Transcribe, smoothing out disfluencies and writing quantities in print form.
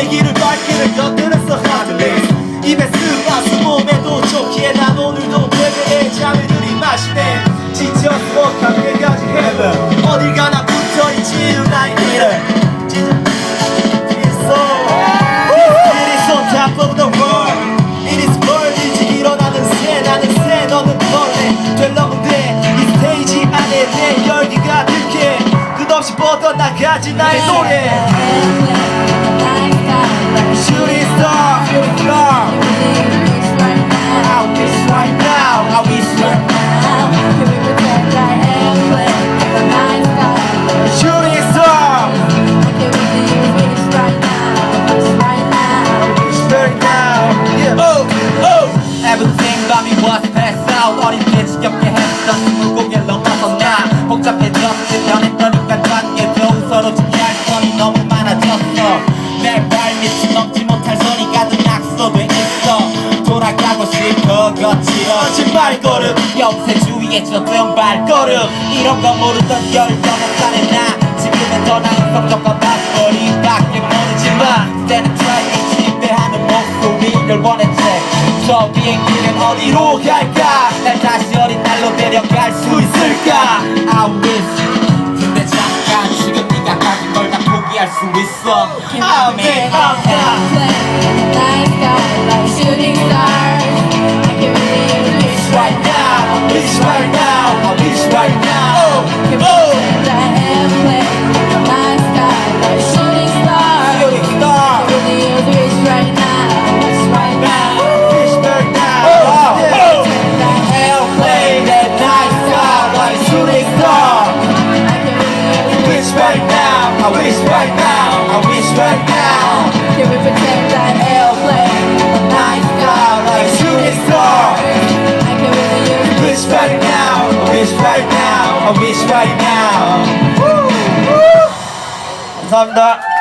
얘기를 밝히는 것들은 하드레스 입에 쓰가서 몸에도 좋기에 난 오늘도 베베에 잠을 들이마시네 지쳤고 감회까지 heaven 어딜 가나 붙어있지 나의 일을 진짜 It's on top of the world It is world이지 일어나는 새 나는 새 너는 벌레 되려고 돼이 스테이지 안에 내 열기가 들게 끝없이 뻗어나가지 나의 노래 Shooting star, shooting star I wish right now, I wish right now Can we pretend like airplane in the night sky? Shooting star Can we wish right now, wish right now? Wish right now, yeah Oh, oh Everything about me was passed out 어린 때 지겹게 했던 20곡을 넘어서 나 복잡해졌지 변했던 인간관계도 서로 지켜할 선이 너무 많아졌어 내 발밑이 넘지 못할 선이 가득 낙서돼 있어 돌아가고 싶어 거칠어진 말걸음 옆에 주위에 젖은 발걸음 이런 거 모르던 19살의 나 지금은 더 나은 성적과 맞벌이밖에 모르지만 그때는 트라이를 지배하는 목소리를 원했지 저 비행기는 어디로 갈까 날 다시 어린 날로 데려갈 수 있을까 I wish 근데 잠깐 지금 네가 가진 걸 다 포기할 수 있어 Can we pretend like airplane in the night sky like shooting stars? I can really wish right now, Wish right now, I wish right now Can we pretend like airplane in the night sky like shooting stars? Shooting star Really wish right now, wish right now. Wish right now Pretend like Airplane that night sky like shooting star I can really Wish right now, I wish right now, I wish right now Can we pretend like airplane in the night sky like shooting star I can really use Wish right now, I wish right now, I wish right now 감사합니다